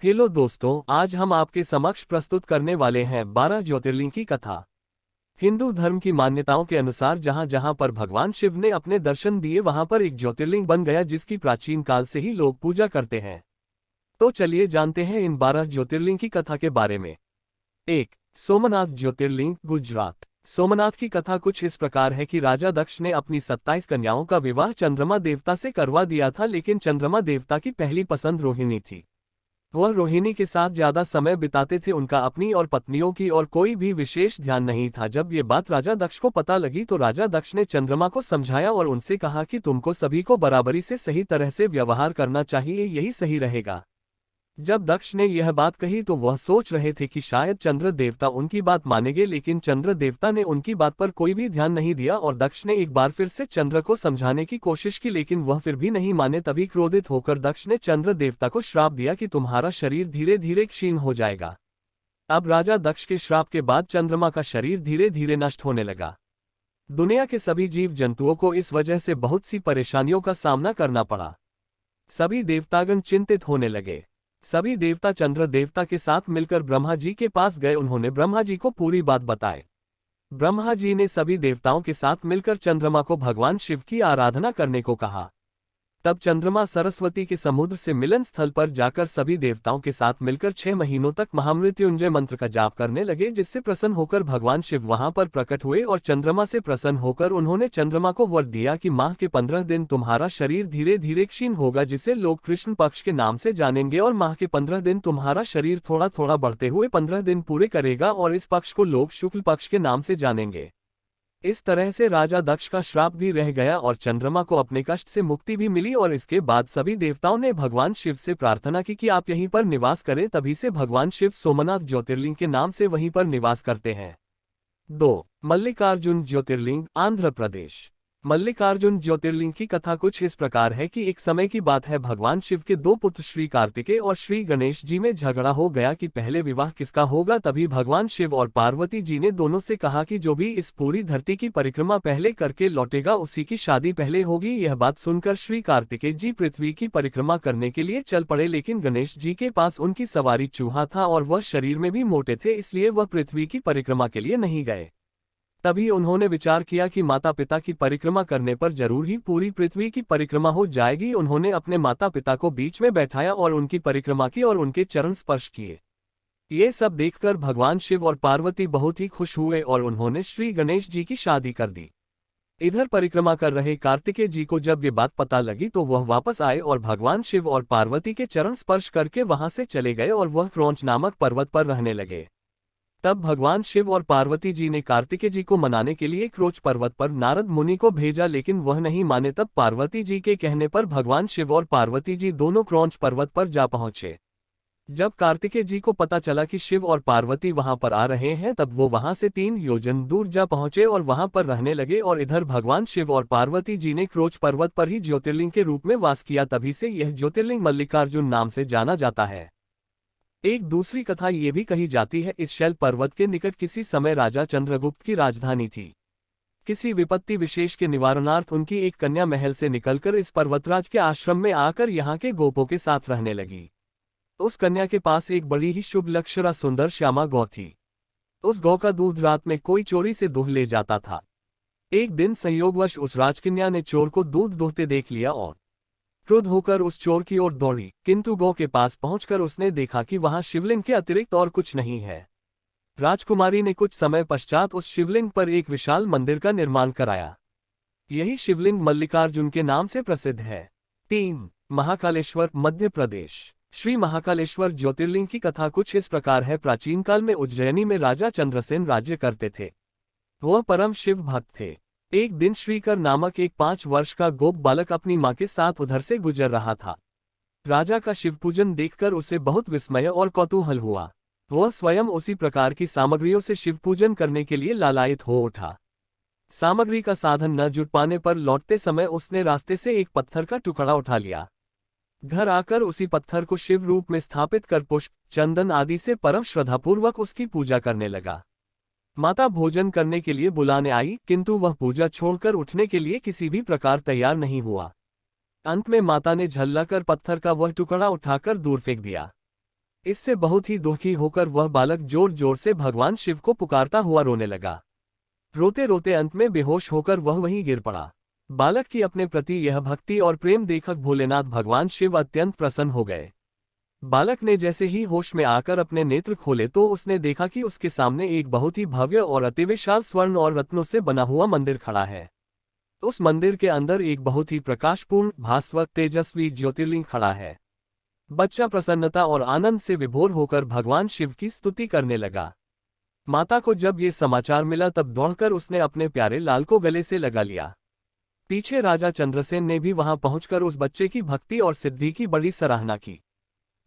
Hello दोस्तों, आज हम आपके समक्ष प्रस्तुत करने वाले हैं 12 ज्योतिर्लिंग की कथा। हिंदू धर्म की मान्यताओं के अनुसार जहां जहां पर भगवान शिव ने अपने दर्शन दिए वहां पर एक ज्योतिर्लिंग बन गया जिसकी प्राचीन काल से ही लोग पूजा करते हैं। तो चलिए जानते हैं इन 12 ज्योतिर्लिंग की कथा के बारे में। 1. सोमनाथ ज्योतिर्लिंग, गुजरात। सोमनाथ की कथा कुछ इस प्रकार है कि राजा दक्ष ने अपनी 27 कन्याओं का विवाह चंद्रमा देवता से करवा दिया था, लेकिन चंद्रमा देवता की पहली पसंद रोहिणी थी। वह रोहिणी के साथ ज्यादा समय बिताते थे, उनका अपनी और पत्नियों की और कोई भी विशेष ध्यान नहीं था। जब ये बात राजा दक्ष को पता लगी तो राजा दक्ष ने चंद्रमा को समझाया और उनसे कहा कि तुमको सभी को बराबरी से सही तरह से व्यवहार करना चाहिए, यही सही रहेगा। जब दक्ष ने यह बात कही तो वह सोच रहे थे कि शायद चंद्र देवता उनकी बात मानेंगे, लेकिन चंद्र देवता ने उनकी बात पर कोई भी ध्यान नहीं दिया और दक्ष ने एक बार फिर से चंद्र को समझाने की कोशिश की, लेकिन वह फिर भी नहीं माने। तभी क्रोधित होकर दक्ष ने चंद्र देवता को श्राप दिया कि तुम्हारा शरीर धीरे धीरे क्षीण हो जाएगा। अब राजा दक्ष के श्राप के बाद चंद्रमा का शरीर धीरे धीरे नष्ट होने लगा। दुनिया के सभी जीव जंतुओं को इस वजह से बहुत सी परेशानियों का सामना करना पड़ा। सभी देवतागण चिंतित होने लगे। सभी देवता चंद्र देवता के साथ मिलकर ब्रह्मा जी के पास गए। उन्होंने ब्रह्मा जी को पूरी बात बताई। ब्रह्मा जी ने सभी देवताओं के साथ मिलकर चंद्रमा को भगवान शिव की आराधना करने को कहा। तब चंद्रमा सरस्वती के समुद्र से मिलन स्थल पर जाकर सभी देवताओं के साथ मिलकर 6 महीनों तक महामृत्युंजय मंत्र का जाप करने लगे, जिससे प्रसन्न होकर भगवान शिव वहां पर प्रकट हुए और चंद्रमा से प्रसन्न होकर उन्होंने चंद्रमा को वर दिया कि माह के 15 दिन तुम्हारा शरीर धीरे धीरे क्षीण होगा, जिसे लोग कृष्ण पक्ष के नाम से जानेंगे, और माह के 15 दिन तुम्हारा शरीर थोड़ा थोड़ा बढ़ते हुए 15 दिन पूरे करेगा और इस पक्ष को लोग शुक्ल पक्ष के नाम से जानेंगे। इस तरह से राजा दक्ष का श्राप भी रह गया और चंद्रमा को अपने कष्ट से मुक्ति भी मिली। और इसके बाद सभी देवताओं ने भगवान शिव से प्रार्थना की कि आप यहीं पर निवास करें। तभी से भगवान शिव सोमनाथ ज्योतिर्लिंग के नाम से वहीं पर निवास करते हैं। 2. मल्लिकार्जुन ज्योतिर्लिंग, आंध्र प्रदेश। मल्लिकार्जुन ज्योतिर्लिंग की कथा कुछ इस प्रकार है कि एक समय की बात है, भगवान शिव के 2 पुत्र श्री कार्तिकेय और श्री गणेश जी में झगड़ा हो गया कि पहले विवाह किसका होगा। तभी भगवान शिव और पार्वती जी ने दोनों से कहा कि जो भी इस पूरी धरती की परिक्रमा पहले करके लौटेगा उसी की शादी पहले होगी। यह बात सुनकर श्री कार्तिकेय जी पृथ्वी की परिक्रमा करने के लिए चल पड़े, लेकिन गणेश जी के पास उनकी सवारी चूहा था और वह शरीर में भी मोटे थे, इसलिए वह पृथ्वी की परिक्रमा के लिए नहीं गए। तभी उन्होंने विचार किया कि माता पिता की परिक्रमा करने पर जरूर ही पूरी पृथ्वी की परिक्रमा हो जाएगी। उन्होंने अपने माता पिता को बीच में बैठाया और उनकी परिक्रमा की और उनके चरण स्पर्श किए। ये सब देखकर भगवान शिव और पार्वती बहुत ही खुश हुए और उन्होंने श्री गणेश जी की शादी कर दी। इधर परिक्रमा कर रहे कार्तिकेय जी को जब ये बात पता लगी तो वह वापस आए और भगवान शिव और पार्वती के चरण स्पर्श करके वहां से चले गए और वह क्रौंच नामक पर्वत पर रहने लगे। तब भगवान शिव और पार्वती जी ने कार्तिकेय जी को मनाने के लिए क्रोच पर्वत पर नारद मुनि को भेजा, लेकिन वह नहीं माने। तब पार्वती जी के कहने पर भगवान शिव और पार्वती जी दोनों क्रौंच पर्वत पर जा पहुंचे। जब कार्तिकेय जी को पता चला कि शिव और पार्वती वहां पर आ रहे हैं तब वो वहां से 3 योजन दूर जा पहुंचे और वहां पर रहने लगे। और इधर भगवान शिव और पार्वती जी ने क्रोच पर्वत पर ही ज्योतिर्लिंग के रूप में वास किया। तभी से यह ज्योतिर्लिंग मल्लिकार्जुन नाम से जाना जाता है। एक दूसरी कथा ये भी कही जाती है, इस शैल पर्वत के निकट किसी समय राजा चंद्रगुप्त की राजधानी थी। किसी विपत्ति विशेष के निवारणार्थ उनकी एक कन्या महल से निकलकर इस पर्वतराज के आश्रम में आकर यहाँ के गोपों के साथ रहने लगी। उस कन्या के पास एक बड़ी ही शुभ लक्षणा सुंदर श्यामा गौ थी। उस गौ का दूध रात में कोई चोरी से दूह ले जाता था। एक दिन संयोगवश उस राजकन्या ने चोर को दूध दोहते देख लिया और क्रुद्ध होकर उस चोर की ओर दौड़ी, किंतु गौ के पास पहुंचकर उसने देखा कि वहां शिवलिंग के अतिरिक्त और कुछ नहीं है। राजकुमारी ने कुछ समय पश्चात उस शिवलिंग पर एक विशाल मंदिर का निर्माण कराया। यही शिवलिंग मल्लिकार्जुन के नाम से प्रसिद्ध है। 3. महाकालेश्वर, मध्य प्रदेश। श्री महाकालेश्वर ज्योतिर्लिंग की कथा कुछ इस प्रकार है, प्राचीन काल में उज्जैनी में राजा चंद्रसेन राज्य करते थे। वह परम शिव भक्त थे। एक दिन श्रीकर नामक एक 5 वर्ष का गोप बालक अपनी मां के साथ उधर से गुजर रहा था। राजा का शिव पूजन देखकर उसे बहुत विस्मय और कौतूहल हुआ। वह स्वयं उसी प्रकार की सामग्रियों से शिव पूजन करने के लिए लालायित हो उठा। सामग्री का साधन न जुट पाने पर लौटते समय उसने रास्ते से एक पत्थर का टुकड़ा उठा लिया। घर आकर उसी पत्थर को शिव रूप में स्थापित कर पुष्प, चंदन आदि से परम श्रद्धापूर्वक उसकी पूजा करने लगा। माता भोजन करने के लिए बुलाने आई, किंतु वह पूजा छोड़कर उठने के लिए किसी भी प्रकार तैयार नहीं हुआ। अंत में माता ने झल्लाकर पत्थर का वह टुकड़ा उठाकर दूर फेंक दिया। इससे बहुत ही दुखी होकर वह बालक जोर जोर से भगवान शिव को पुकारता हुआ रोने लगा। रोते रोते अंत में बेहोश होकर वह वहीं गिर पड़ा। बालक की अपने प्रति यह भक्ति और प्रेम देखकर भोलेनाथ भगवान शिव अत्यंत प्रसन्न हो गए। बालक ने जैसे ही होश में आकर अपने नेत्र खोले तो उसने देखा कि उसके सामने एक बहुत ही भव्य और अतिविशाल स्वर्ण और रत्नों से बना हुआ मंदिर खड़ा है। उस मंदिर के अंदर एक बहुत ही प्रकाशपूर्ण, भास्वत, तेजस्वी ज्योतिर्लिंग खड़ा है। बच्चा प्रसन्नता और आनंद से विभोर होकर भगवान शिव की स्तुति करने लगा। माता को जब ये समाचार मिला तब दौड़कर उसने अपने प्यारे लाल को गले से लगा लिया। पीछे राजा चंद्रसेन ने भी वहां पहुंचकर उस बच्चे की भक्ति और सिद्धि की बड़ी सराहना की।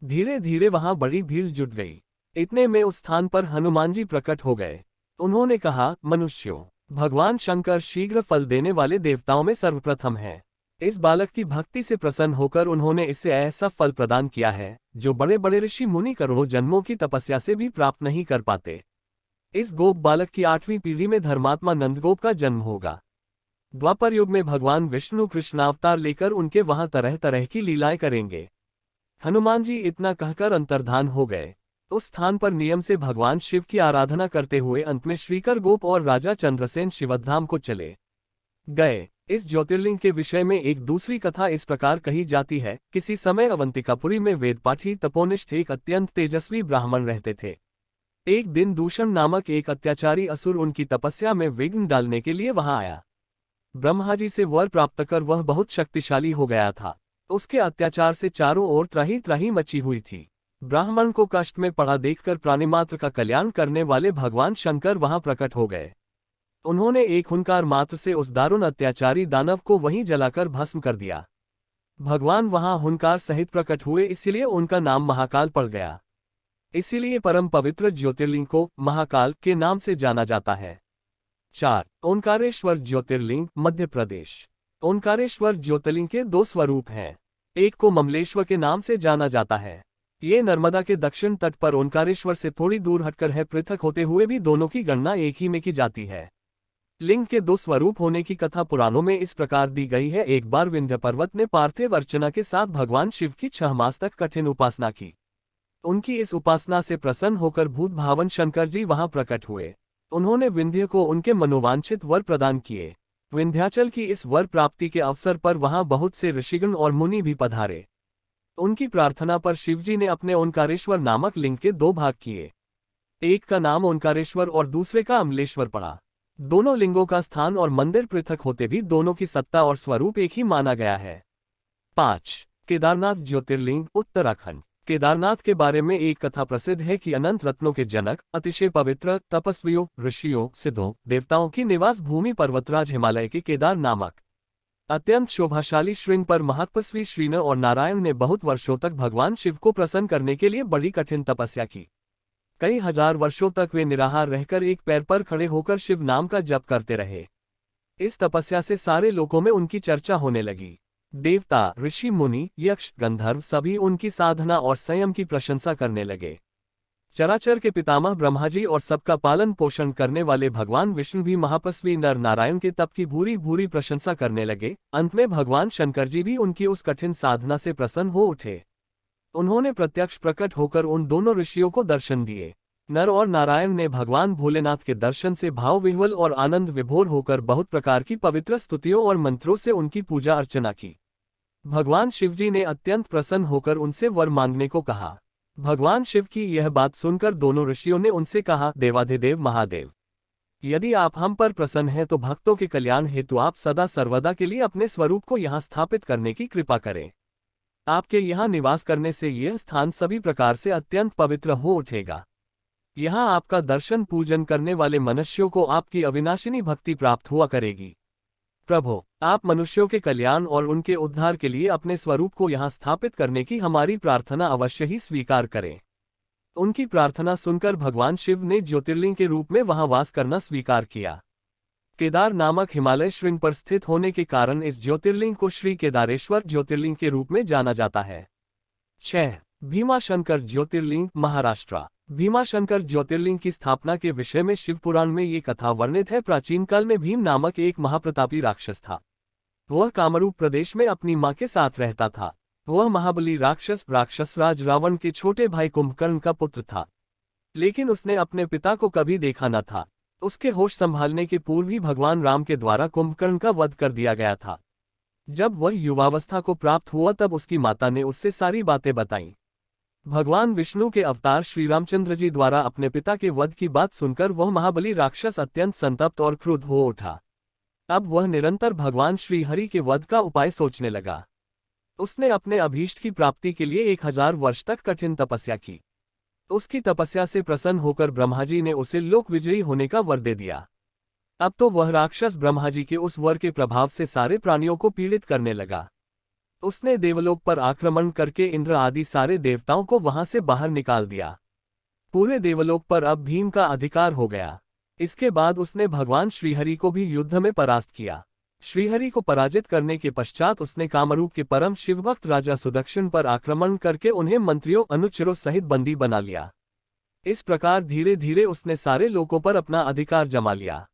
धीरे धीरे वहां बड़ी भीड़ जुट गई। इतने में उस स्थान पर हनुमान जी प्रकट हो गए। उन्होंने कहा, मनुष्यों, भगवान शंकर शीघ्र फल देने वाले देवताओं में सर्वप्रथम है। इस बालक की भक्ति से प्रसन्न होकर उन्होंने इसे ऐसा फल प्रदान किया है जो बड़े बड़े ऋषि मुनि करोड़ों जन्मों की तपस्या से भी प्राप्त नहीं कर पाते। इस गोप बालक की 8वीं पीढ़ी में धर्मात्मा नंदगोप का जन्म होगा। द्वापर युग में भगवान विष्णु कृष्णावतार लेकर उनके वहां तरह तरह की लीलाएं करेंगे। हनुमान जी इतना कहकर अंतर्धान हो गए। उस स्थान पर नियम से भगवान शिव की आराधना करते हुए अंत में श्रीकर गोप और राजा चंद्रसेन शिवधाम को चले गए। इस ज्योतिर्लिंग के विषय में एक दूसरी कथा इस प्रकार कही जाती है। किसी समय अवंतिकापुरी में वेदपाठी तपोनिष्ठ एक अत्यंत तेजस्वी ब्राह्मण रहते थे। एक दिन दूषण नामक एक अत्याचारी असुर उनकी तपस्या में विघ्न डालने के लिए वहां आया। ब्रह्मा जी से वर प्राप्त कर वह बहुत शक्तिशाली हो गया था। उसके अत्याचार से चारों ओर त्राही त्राही मची हुई थी। ब्राह्मण को कष्ट में पड़ा देखकर प्राणिमात्र का कल्याण करने वाले भगवान शंकर वहां प्रकट हो गए। उन्होंने एक हुंकार मात्र से उस दारुण अत्याचारी दानव को वहीं जलाकर भस्म कर दिया। भगवान वहां हुंकार सहित प्रकट हुए, इसलिए उनका नाम महाकाल पड़ गया। इसीलिए परम पवित्र ज्योतिर्लिंग को महाकाल के नाम से जाना जाता है। 4. ओंकारेश्वर ज्योतिर्लिंग, मध्य प्रदेश। ओंकारेश्वर ज्योतिर्लिंग के 2 स्वरूप हैं। एक को ममलेश्वर के नाम से जाना जाता है। ये नर्मदा के दक्षिण तट पर ओंकारेश्वर से थोड़ी दूर हटकर है। पृथक होते हुए भी दोनों की गणना एक ही में की जाती है। लिंग के 2 स्वरूप होने की कथा पुराणों में इस प्रकार दी गई है। एक बार विंध्य पर्वत ने पार्थिव अर्चना के साथ भगवान शिव की 6 मास तक कठिन उपासना की। उनकी इस उपासना से प्रसन्न होकर भूत भावन शंकर जी वहां प्रकट हुए। उन्होंने विंध्य को उनके मनोवांछित वर प्रदान किए। विंध्याचल की इस वर प्राप्ति के अवसर पर वहां बहुत से ऋषिगण और मुनि भी पधारे। उनकी प्रार्थना पर शिवजी ने अपने ओंकारेश्वर नामक लिंग के 2 भाग किए। एक का नाम ओंकारेश्वर और दूसरे का अमलेश्वर पड़ा। दोनों लिंगों का स्थान और मंदिर पृथक होते भी दोनों की सत्ता और स्वरूप एक ही माना गया है। 5. केदारनाथ ज्योतिर्लिंग, उत्तराखंड। केदारनाथ के बारे में एक कथा प्रसिद्ध है कि अनंत रत्नों के जनक, अतिशय पवित्र, तपस्वियों, ऋषियों, सिद्धों, देवताओं की निवास भूमि पर्वतराज हिमालय के केदार नामक अत्यंत शोभाशाली श्रृंग पर महत्वस्वी श्रीन और नारायण ने बहुत वर्षों तक भगवान शिव को प्रसन्न करने के लिए बड़ी कठिन तपस्या की। कई हजार वर्षों तक वे निराहार रहकर एक पैर पर खड़े होकर शिव नाम का जप करते रहे। इस तपस्या से सारे लोकों में उनकी चर्चा होने लगी। देवता, ऋषि मुनि, यक्ष, गंधर्व सभी उनकी साधना और संयम की प्रशंसा करने लगे। चराचर के पितामह ब्रह्मा जी और सबका पालन पोषण करने वाले भगवान विष्णु भी महापस्वी नर नारायण के तप की भूरी भूरी प्रशंसा करने लगे। अंत में भगवान शंकर जी भी उनकी उस कठिन साधना से प्रसन्न हो उठे। उन्होंने प्रत्यक्ष प्रकट होकर उन दोनों ऋषियों को दर्शन दिए। नर और नारायण ने भगवान भोलेनाथ के दर्शन से भाव विह्वल और आनंद विभोर होकर बहुत प्रकार की पवित्र स्तुतियों और मंत्रों से उनकी पूजा अर्चना की। भगवान शिवजी ने अत्यंत प्रसन्न होकर उनसे वर मांगने को कहा। भगवान शिव की यह बात सुनकर दोनों ऋषियों ने उनसे कहा, देवाधिदेव महादेव, यदि आप हम पर प्रसन्न हैं तो भक्तों के कल्याण हेतु आप सदा सर्वदा के लिए अपने स्वरूप को यहाँ स्थापित करने की कृपा करें। आपके यहाँ निवास करने से यह स्थान सभी प्रकार से अत्यंत पवित्र हो उठेगा। यहाँ आपका दर्शन पूजन करने वाले मनुष्यों को आपकी अविनाशिनी भक्ति प्राप्त हुआ करेगी। प्रभु, आप मनुष्यों के कल्याण और उनके उद्धार के लिए अपने स्वरूप को यहाँ स्थापित करने की हमारी प्रार्थना अवश्य ही स्वीकार करें। उनकी प्रार्थना सुनकर भगवान शिव ने ज्योतिर्लिंग के रूप में वहां वास करना स्वीकार किया। केदार नामक हिमालय श्रृंग पर स्थित होने के कारण इस ज्योतिर्लिंग को श्री केदारेश्वर ज्योतिर्लिंग के रूप में जाना जाता है। 6. भीमाशंकर ज्योतिर्लिंग, महाराष्ट्र। भीमाशंकर ज्योतिर्लिंग की स्थापना के विषय में शिव पुराण में ये कथा वर्णित है। प्राचीन काल में भीम नामक एक महाप्रतापी राक्षस था। वह कामरूप प्रदेश में अपनी मां के साथ रहता था। वह महाबली राक्षसराज रावण के छोटे भाई कुंभकर्ण का पुत्र था। लेकिन उसने अपने पिता को कभी देखा न था। उसके होश संभालने के पूर्व ही भगवान राम के द्वारा कुंभकर्ण का वध कर दिया गया था। जब वह युवावस्था को प्राप्त हुआ तब उसकी माता ने उससे सारी बातें बताईं। भगवान विष्णु के अवतार श्री रामचंद्र जी द्वारा अपने पिता के वध की बात सुनकर वह महाबली राक्षस अत्यंत संतप्त और क्रुद्ध हो उठा। अब वह निरंतर भगवान श्री हरि के वध का उपाय सोचने लगा। उसने अपने अभीष्ट की प्राप्ति के लिए 1000 वर्ष तक कठिन तपस्या की। उसकी तपस्या से प्रसन्न होकर ब्रह्मा जी ने उसे लोक विजयी होने का वर दे दिया। अब तो वह राक्षस ब्रह्मा जी के उस वर के प्रभाव से सारे प्राणियों को पीड़ित करने लगा। उसने देवलोक पर आक्रमण करके इंद्र आदि सारे देवताओं को वहां से बाहर निकाल दिया। पूरे देवलोक पर अब भीम का अधिकार हो गया। इसके बाद उसने भगवान श्रीहरि को भी युद्ध में परास्त किया। श्रीहरि को पराजित करने के पश्चात उसने कामरूप के परम शिवभक्त राजा सुदक्षिण पर आक्रमण करके उन्हें मंत्रियों अनुचरों सहित बंदी बना लिया। इस प्रकार धीरे धीरे उसने सारे लोगों पर अपना अधिकार जमा लिया।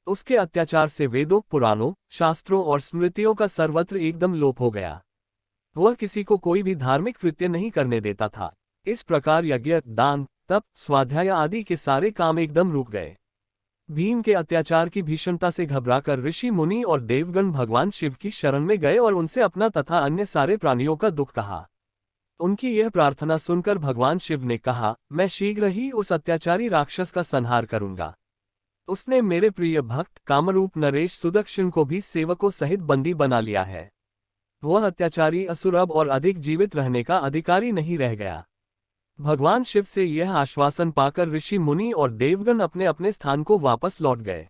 उसके अत्याचार से वेदों, पुराणों, शास्त्रों और स्मृतियों का सर्वत्र एकदम लोप हो गया। वह किसी को कोई भी धार्मिक कृत्य नहीं करने देता था। इस प्रकार यज्ञ, दान, तप, स्वाध्याय आदि के सारे काम एकदम रुक गए। भीम के अत्याचार की भीषणता से घबराकर ऋषि मुनि और देवगण भगवान शिव की शरण में गए और उनसे अपना तथा अन्य सारे प्राणियों का दुख कहा। उनकी यह प्रार्थना सुनकर भगवान शिव ने कहा, मैं शीघ्र ही उस अत्याचारी राक्षस का संहार करूंगा। उसने मेरे प्रिय भक्त कामरूप नरेश सुदक्षिण को भी सेवकों सहित बंदी बना लिया है। वह अत्याचारी असुर अब और अधिक जीवित रहने का अधिकारी नहीं रह गया। भगवान शिव से यह आश्वासन पाकर ऋषि मुनि और देवगण अपने अपने स्थान को वापस लौट गए।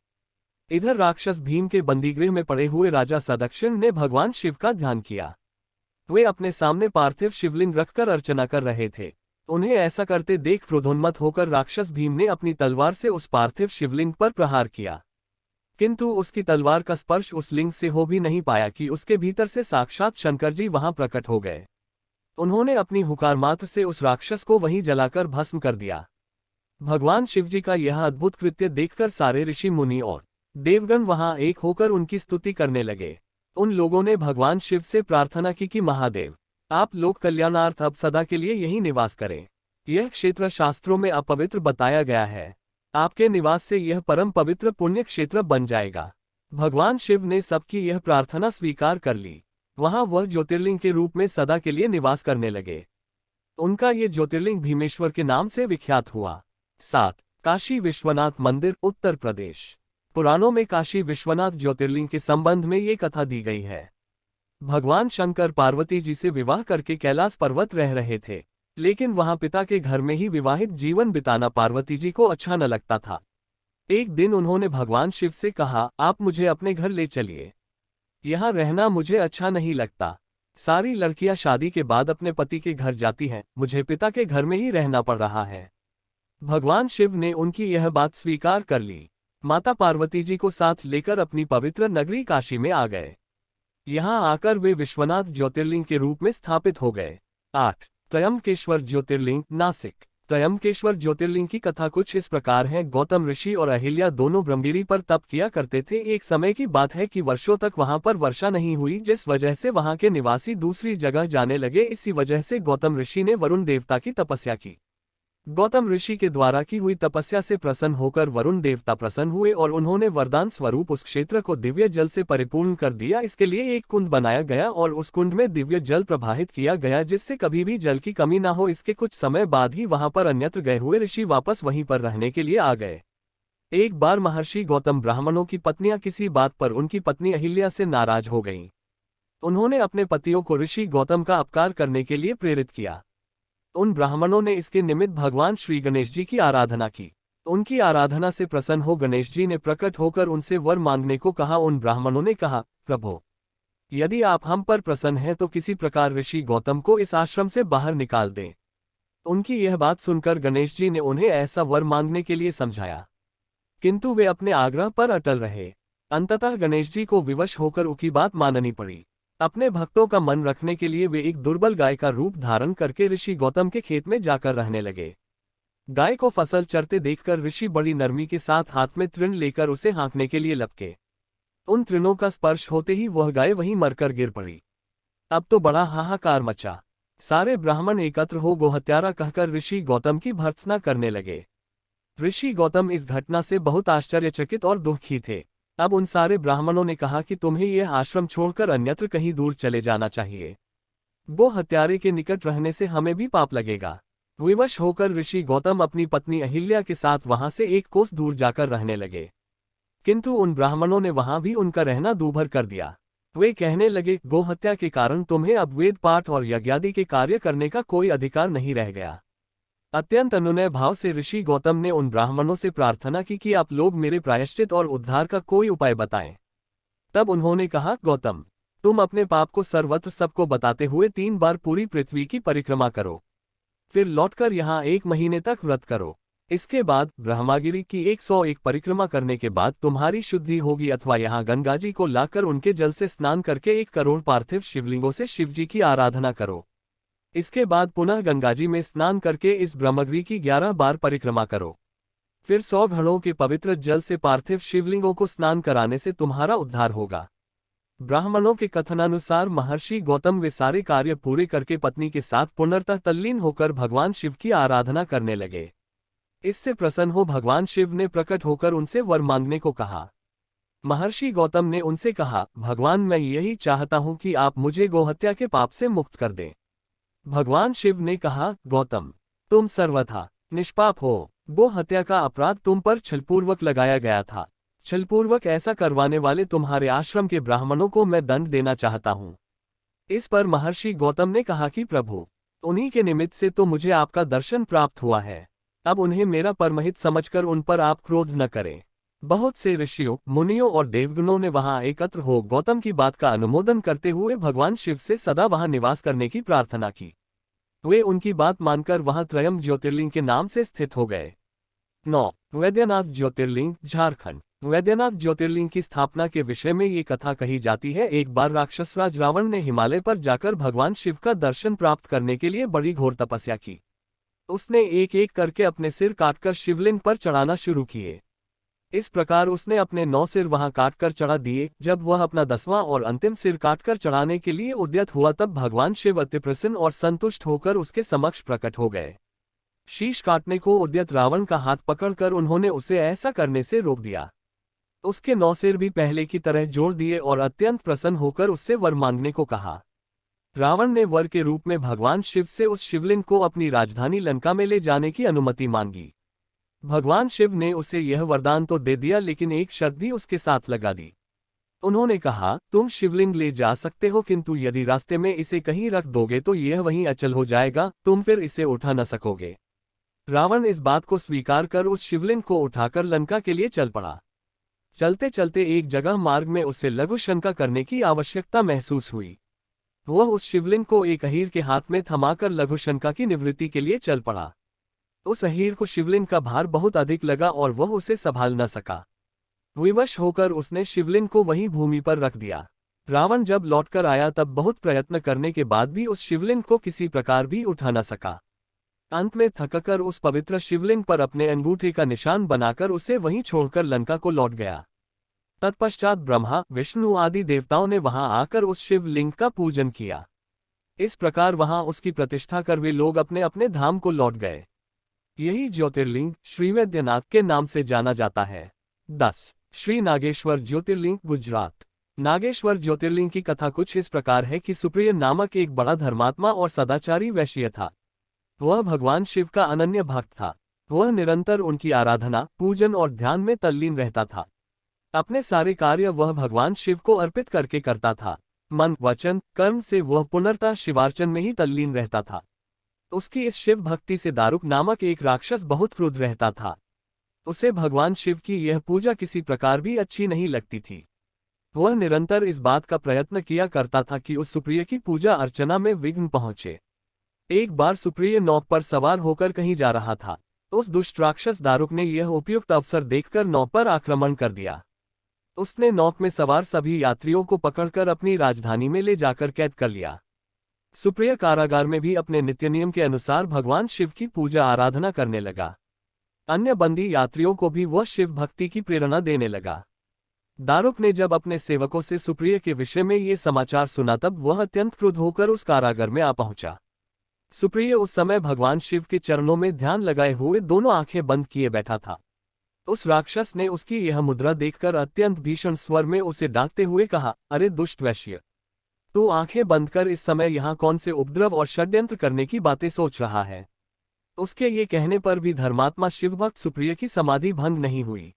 इधर राक्षस भीम के बंदीगृह में पड़े हुए राजा सदक्षिण ने भगवान शिव का ध्यान किया। वे अपने सामने पार्थिव शिवलिंग रखकर अर्चना कर रहे थे। उन्हें ऐसा करते देख क्रोधोन्मत्त होकर राक्षस भीम ने अपनी तलवार से उस पार्थिव शिवलिंग पर प्रहार किया। किंतु उसकी तलवार का स्पर्श उस लिंग से हो भी नहीं पाया कि उसके भीतर से साक्षात शंकर जी वहां प्रकट हो गए। उन्होंने अपनी हुकार मात्र से उस राक्षस को वहीं जलाकर भस्म कर दिया। भगवान शिवजी का यह अद्भुत कृत्य देखकर सारे ऋषि मुनि और देवगण वहां एक होकर उनकी स्तुति करने लगे। उन लोगों ने भगवान शिव से प्रार्थना की कि महादेव, आप लोक कल्याणार्थ अब सदा के लिए यहीं निवास करें। यह क्षेत्र शास्त्रों में अपवित्र बताया गया है। आपके निवास से यह परम पवित्र पुण्य क्षेत्र बन जाएगा। भगवान शिव ने सबकी यह प्रार्थना स्वीकार कर ली। वहां वह ज्योतिर्लिंग के रूप में सदा के लिए निवास करने लगे। उनका ये ज्योतिर्लिंग भीमेश्वर के नाम से विख्यात हुआ। 7. काशी विश्वनाथ मंदिर, उत्तर प्रदेश। पुराणों में काशी विश्वनाथ ज्योतिर्लिंग के संबंध में ये कथा दी गई है। भगवान शंकर पार्वती जी से विवाह करके कैलाश पर्वत रह रहे थे, लेकिन वहां पिता के घर में ही विवाहित जीवन बिताना पार्वती जी को अच्छा न लगता था। एक दिन उन्होंने भगवान शिव से कहा, आप मुझे अपने घर ले चलिए। यहाँ रहना मुझे अच्छा नहीं लगता। सारी लड़कियां शादी के बाद अपने पति के घर जाती हैं, मुझे पिता के घर में ही रहना पड़ रहा है। भगवान शिव ने उनकी यह बात स्वीकार कर ली। माता पार्वती जी को साथ लेकर अपनी पवित्र नगरी काशी में आ गए। यहाँ आकर वे विश्वनाथ ज्योतिर्लिंग के रूप में स्थापित हो गए। 8. त्रयंबकेश्वर ज्योतिर्लिंग, नासिक। त्रयंबकेश्वर ज्योतिर्लिंग की कथा कुछ इस प्रकार है। गौतम ऋषि और अहिल्या दोनों ब्रह्मगिरी पर तप किया करते थे। एक समय की बात है कि वर्षों तक वहां पर वर्षा नहीं हुई, जिस वजह से वहां के निवासी दूसरी जगह जाने लगे। इसी वजह से गौतम ऋषि ने वरुण देवता की तपस्या की। गौतम ऋषि के द्वारा की हुई तपस्या से प्रसन्न होकर वरुण देवता प्रसन्न हुए और उन्होंने वरदान स्वरूप उस क्षेत्र को दिव्य जल से परिपूर्ण कर दिया। इसके लिए एक कुंड बनाया गया और उस कुंड में दिव्य जल प्रवाहित किया गया, जिससे कभी भी जल की कमी न हो। इसके कुछ समय बाद ही वहां पर अन्यत्र गए हुए ऋषि वापस वहीं पर रहने के लिए आ गए। एक बार महर्षि गौतम ब्राह्मणों की पत्नियां किसी बात पर उनकी पत्नी अहिल्या से नाराज हो गईं। उन्होंने अपने पतियों को ऋषि गौतम का अपकार करने के लिए प्रेरित किया। उन ब्राह्मणों ने इसके निमित्त भगवान श्री गणेश जी की आराधना की। उनकी आराधना से प्रसन्न हो गणेश जी ने प्रकट होकर उनसे वर मांगने को कहा। उन ब्राह्मणों ने कहा, प्रभु, यदि आप हम पर प्रसन्न हैं तो किसी प्रकार ऋषि गौतम को इस आश्रम से बाहर निकाल दें। उनकी यह बात सुनकर गणेश जी ने उन्हें ऐसा वर मांगने के लिए समझाया, किंतु वे अपने आग्रह पर अटल रहे। अंततः गणेश जी को विवश होकर उनकी बात माननी पड़ी। अपने भक्तों का मन रखने के लिए वे एक दुर्बल गाय का रूप धारण करके ऋषि गौतम के खेत में जाकर रहने लगे। गाय को फसल चरते देखकर ऋषि बड़ी नरमी के साथ हाथ में तृण लेकर उसे हाँकने के लिए लपके। उन तृणों का स्पर्श होते ही वह गाय वहीं मरकर गिर पड़ी। अब तो बड़ा हाहाकार मचा। सारे ब्राह्मण एकत्र हो गोहत्यारा कहकर ऋषि गौतम की भर्त्सना करने लगे। ऋषि गौतम इस घटना से बहुत आश्चर्यचकित और दुखी थे। अब उन सारे ब्राह्मणों ने कहा कि तुम्हें यह आश्रम छोड़कर अन्यत्र कहीं दूर चले जाना चाहिए। गो हत्यारे के निकट रहने से हमें भी पाप लगेगा। विवश होकर ऋषि गौतम अपनी पत्नी अहिल्या के साथ वहां से एक कोस दूर जाकर रहने लगे। किंतु उन ब्राह्मणों ने वहां भी उनका रहना दूभर कर दिया। वे कहने लगे, गोहत्या के कारण तुम्हें अब वेद पाठ और यज्ञादि के कार्य करने का कोई अधिकार नहीं रह गया। अत्यंत अनुनय भाव से ऋषि गौतम ने उन ब्राह्मणों से प्रार्थना की कि आप लोग मेरे प्रायश्चित और उद्धार का कोई उपाय बताएं। तब उन्होंने कहा, गौतम, तुम अपने पाप को सर्वत्र सबको बताते हुए 3 बार पूरी पृथ्वी की परिक्रमा करो। फिर लौटकर यहाँ 1 महीने तक व्रत करो। इसके बाद ब्रह्मागिरि की 101 परिक्रमा करने के बाद तुम्हारी शुद्धि होगी, अथवा यहाँ गंगाजी को लाकर उनके जल से स्नान करके 1 करोड़ पार्थिव शिवलिंगों से शिवजी की आराधना करो। इसके बाद पुनः गंगाजी में स्नान करके इस ब्रह्मगिरि की 11 बार परिक्रमा करो। फिर 100 घड़ों के पवित्र जल से पार्थिव शिवलिंगों को स्नान कराने से तुम्हारा उद्धार होगा। ब्राह्मणों के कथनानुसार महर्षि गौतम वे सारे कार्य पूरे करके पत्नी के साथ पुनर्तः तल्लीन होकर भगवान शिव की आराधना करने लगे। इससे प्रसन्न हो भगवान शिव ने प्रकट होकर उनसे वर मांगने को कहा। महर्षि गौतम ने उनसे कहा, भगवान, मैं यही चाहता हूं कि आप मुझे गोहत्या के पाप से मुक्त कर दें। भगवान शिव ने कहा, गौतम, तुम सर्वथा निष्पाप हो। गो हत्या का अपराध तुम पर छलपूर्वक लगाया गया था। छलपूर्वक ऐसा करवाने वाले तुम्हारे आश्रम के ब्राह्मणों को मैं दंड देना चाहता हूँ। इस पर महर्षि गौतम ने कहा कि प्रभु, उन्हीं के निमित्त से तो मुझे आपका दर्शन प्राप्त हुआ है। अब उन्हें मेरा परमहित समझकर उन पर आप क्रोध न करें। बहुत से ऋषियों, मुनियों और देवगणों ने वहां एकत्र हो गौतम की बात का अनुमोदन करते हुए भगवान शिव से सदा वहां निवास करने की प्रार्थना की। वे उनकी बात मानकर वहां त्रयम ज्योतिर्लिंग के नाम से स्थित हो गए। 9. वैद्यनाथ ज्योतिर्लिंग, झारखंड। वैद्यनाथ ज्योतिर्लिंग की स्थापना के विषय में ये कथा कही जाती है। एक बार राक्षसराज रावण ने हिमालय पर जाकर भगवान शिव का दर्शन प्राप्त करने के लिए बड़ी घोर तपस्या की। उसने एक एक करके अपने सिर काटकर शिवलिंग पर चढ़ाना शुरू किए। इस प्रकार उसने अपने 9 सिर वहां काटकर चढ़ा दिए। जब वह अपना 10वां और अंतिम सिर काटकर चढ़ाने के लिए उद्यत हुआ तब भगवान शिव अति प्रसन्न और संतुष्ट होकर उसके समक्ष प्रकट हो गए। शीश काटने को उद्यत रावण का हाथ पकड़कर उन्होंने उसे ऐसा करने से रोक दिया। उसके 9 सिर भी पहले की तरह जोड़ दिए और अत्यंत प्रसन्न होकर उससे वर मांगने को कहा। रावण ने वर के रूप में भगवान शिव से उस शिवलिंग को अपनी राजधानी लंका में ले जाने की अनुमति मांगी। भगवान शिव ने उसे यह वरदान तो दे दिया, लेकिन एक शर्त भी उसके साथ लगा दी। उन्होंने कहा, तुम शिवलिंग ले जा सकते हो, किंतु यदि रास्ते में इसे कहीं रख दोगे तो यह वहीं अचल हो जाएगा, तुम फिर इसे उठा न सकोगे। रावण इस बात को स्वीकार कर उस शिवलिंग को उठाकर लंका के लिए चल पड़ा। चलते चलते एक जगह मार्ग में उसे लघु शंका करने की आवश्यकता महसूस हुई। वह उस शिवलिंग को एक अहीर के हाथ में थमाकर लघु शंका की निवृत्ति के लिए चल पड़ा। उस अहीर को शिवलिंग का भार बहुत अधिक लगा और वह उसे संभाल न सका। विवश होकर उसने शिवलिंग को वहीं भूमि पर रख दिया। रावण जब लौटकर आया तब बहुत प्रयत्न करने के बाद भी उस शिवलिंग को किसी प्रकार भी उठा न सका। अंत में थककर उस पवित्र शिवलिंग पर अपने अंगूठे का निशान बनाकर उसे वहीं छोड़कर लंका को लौट गया। तत्पश्चात ब्रह्मा, विष्णु आदि देवताओं ने वहां आकर उस शिवलिंग का पूजन किया। इस प्रकार वहां उसकी प्रतिष्ठा कर वे लोग अपने अपने धाम को लौट गए। यही ज्योतिर्लिंग श्रीवैद्यनाथ के नाम से जाना जाता है। 10. श्री नागेश्वर ज्योतिर्लिंग, गुजरात। नागेश्वर ज्योतिर्लिंग की कथा कुछ इस प्रकार है कि सुप्रिय नामक एक बड़ा धर्मात्मा और सदाचारी वैश्य था। वह भगवान शिव का अनन्य भक्त था। वह निरंतर उनकी आराधना, पूजन और ध्यान में तल्लीन रहता था। अपने सारे कार्य वह भगवान शिव को अर्पित करके करता था। मन, वचन, कर्म से वह पुनर्तः शिवार्चन में ही तल्लीन रहता था। उसकी इस शिव भक्ति से दारुक नामक एक राक्षस बहुत क्रुद्ध रहता था। उसे भगवान शिव की यह पूजा किसी प्रकार भी अच्छी नहीं लगती थी। वह निरंतर इस बात का प्रयत्न किया करता था कि उस सुप्रिय की पूजा अर्चना में विघ्न पहुंचे। एक बार सुप्रिय नौक पर सवार होकर कहीं जा रहा था। उस दुष्ट राक्षस दारुक ने यह उपयुक्त अवसर देखकर नौक पर आक्रमण कर दिया। उसने नौक में सवार सभी यात्रियों को पकड़कर अपनी राजधानी में ले जाकर कैद कर लिया। सुप्रिय कारागार में भी अपने नित्य नियम के अनुसार भगवान शिव की पूजा आराधना करने लगा। अन्य बंदी यात्रियों को भी वह शिव भक्ति की प्रेरणा देने लगा। दारुक ने जब अपने सेवकों से सुप्रिय के विषय में ये समाचार सुना तब वह अत्यंत क्रुद्ध होकर उस कारागार में आ पहुंचा। सुप्रिय उस समय भगवान शिव के चरणों में ध्यान लगाए हुए दोनों आंखें बंद किए बैठा था। उस राक्षस ने उसकी यह मुद्रा देखकर अत्यंत भीषण स्वर में उसे डांटते हुए कहा, अरे दुष्ट वैश्य, तू आंखें बंद कर इस समय यहाँ कौन से उपद्रव और षड्यंत्र करने की बातें सोच रहा है। उसके ये कहने पर भी धर्मात्मा शिवभक्त सुप्रिय की समाधि भंग नहीं हुई।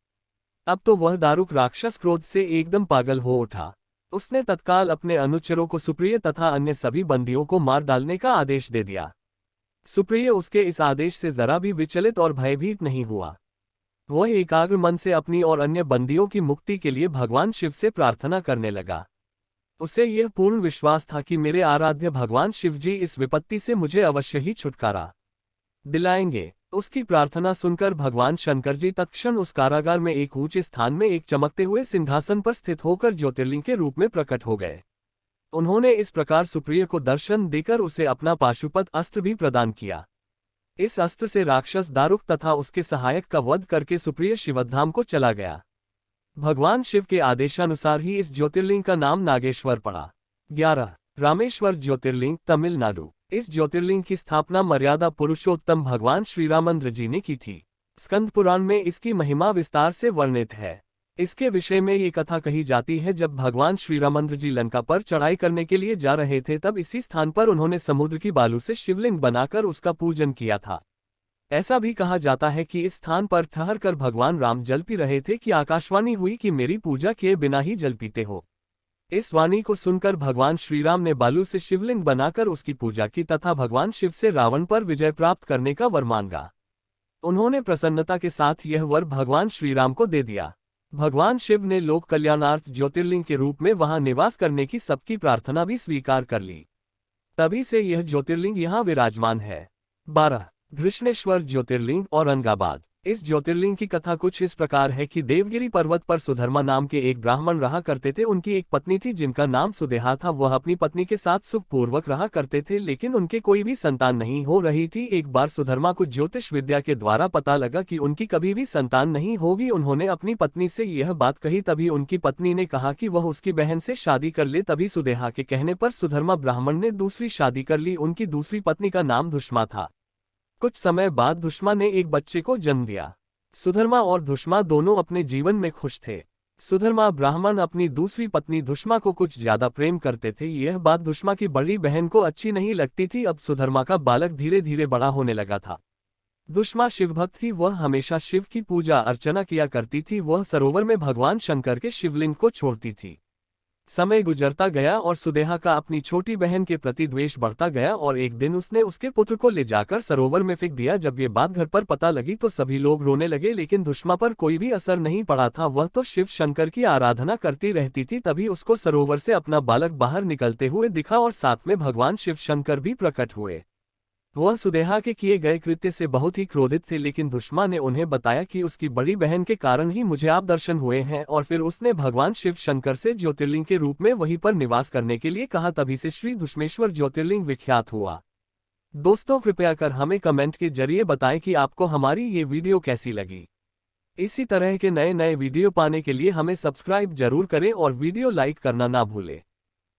अब तो वह दारुक राक्षस क्रोध से एकदम पागल हो उठा। उसने तत्काल अपने अनुचरों को सुप्रिय तथा अन्य सभी बंदियों को मार डालने का आदेश दे दिया। सुप्रिय उसके इस आदेश से जरा भी विचलित और भयभीत नहीं हुआ। वह एकाग्र मन से अपनी और अन्य बंदियों की मुक्ति के लिए भगवान शिव से प्रार्थना करने लगा। उसे यह पूर्ण विश्वास था कि मेरे आराध्य भगवान शिवजी इस विपत्ति से मुझे अवश्य ही छुटकारा दिलाएंगे। उसकी प्रार्थना सुनकर भगवान शंकर जी तत्क्षण उस कारागार में एक ऊंचे स्थान में एक चमकते हुए सिंहासन पर स्थित होकर ज्योतिर्लिंग के रूप में प्रकट हो गए। उन्होंने इस प्रकार सुप्रिय को दर्शन देकर उसे अपना पाशुपत अस्त्र भी प्रदान किया। इस अस्त्र से राक्षस दारुक तथा उसके सहायक का वध करके सुप्रिय शिवधाम को चला गया। भगवान शिव के आदेशानुसार ही इस ज्योतिर्लिंग का नाम नागेश्वर पड़ा। 11 रामेश्वर ज्योतिर्लिंग, तमिलनाडु। इस ज्योतिर्लिंग की स्थापना मर्यादा पुरुषोत्तम भगवान श्रीरामचंद्र जी ने की थी। स्कंद पुराण में इसकी महिमा विस्तार से वर्णित है। इसके विषय में ये कथा कही जाती है, जब भगवान श्रीरामचंद्र जी लंका पर चढ़ाई करने के लिए जा रहे थे तब इसी स्थान पर उन्होंने समुद्र की बालू से शिवलिंग बनाकर उसका पूजन किया था। ऐसा भी कहा जाता है कि इस स्थान पर ठहर कर भगवान राम जल पी रहे थे कि आकाशवाणी हुई कि मेरी पूजा किए बिना ही जल पीते हो। इस वाणी को सुनकर भगवान श्रीराम ने बालू से शिवलिंग बनाकर उसकी पूजा की तथा भगवान शिव से रावण पर विजय प्राप्त करने का वर मांगा। उन्होंने प्रसन्नता के साथ यह वर भगवान श्रीराम को दे दिया। भगवान शिव ने लोक कल्याणार्थ ज्योतिर्लिंग के रूप में वहां निवास करने की सबकी प्रार्थना भी स्वीकार कर ली। तभी से यह ज्योतिर्लिंग यहाँ विराजमान है। 12 घृष्णेश्वर ज्योतिर्लिंग, औरंगाबाद। इस ज्योतिर्लिंग की कथा कुछ इस प्रकार है कि देवगिरी पर्वत पर सुधर्मा नाम के एक ब्राह्मण रहा करते थे। उनकी एक पत्नी थी जिनका नाम सुदेहा था। वह अपनी पत्नी के साथ सुखपूर्वक रहा करते थे, लेकिन उनके कोई भी संतान नहीं हो रही थी। एक बार सुधर्मा को ज्योतिष विद्या के द्वारा पता लगा कि उनकी कभी भी संतान नहीं होगी। उन्होंने अपनी पत्नी से यह बात कही। तभी उनकी पत्नी ने कहा कि वह उसकी बहन से शादी कर ले। तभी सुदेहा के कहने पर सुधर्मा ब्राह्मण ने दूसरी शादी कर ली। उनकी दूसरी पत्नी का नाम धुष्मा था। कुछ समय बाद धुष्मा ने एक बच्चे को जन्म दिया। सुधर्मा और धुष्मा दोनों अपने जीवन में खुश थे। सुधर्मा ब्राह्मण अपनी दूसरी पत्नी धुष्मा को कुछ ज्यादा प्रेम करते थे। यह बात धुष्मा की बड़ी बहन को अच्छी नहीं लगती थी। अब सुधर्मा का बालक धीरे धीरे बड़ा होने लगा था। धुष्मा शिवभक्त थी। वह हमेशा शिव की पूजा अर्चना किया करती थी। वह सरोवर में भगवान शंकर के शिवलिंग को छोड़ती थी। समय गुजरता गया और सुदेहा का अपनी छोटी बहन के प्रति द्वेष बढ़ता गया और एक दिन उसने उसके पुत्र को ले जाकर सरोवर में फेंक दिया। जब ये बात घर पर पता लगी तो सभी लोग रोने लगे, लेकिन धुष्मा पर कोई भी असर नहीं पड़ा था। वह तो शिव शंकर की आराधना करती रहती थी। तभी उसको सरोवर से अपना बालक बाहर निकलते हुए दिखा और साथ में भगवान शिव शंकर भी प्रकट हुए। वह सुदेहा के किए गए कृत्य से बहुत ही क्रोधित थे, लेकिन धुष्मा ने उन्हें बताया कि उसकी बड़ी बहन के कारण ही मुझे आप दर्शन हुए हैं, और फिर उसने भगवान शिव शंकर से ज्योतिर्लिंग के रूप में वहीं पर निवास करने के लिए कहा। तभी से श्री धुष्मेश्वर ज्योतिर्लिंग विख्यात हुआ। दोस्तों, कृपया कर हमें कमेंट के जरिए बताएं कि आपको हमारी ये वीडियो कैसी लगी। इसी तरह के नए नए वीडियो पाने के लिए हमें सब्सक्राइब जरूर करें और वीडियो लाइक करना ना भूलें।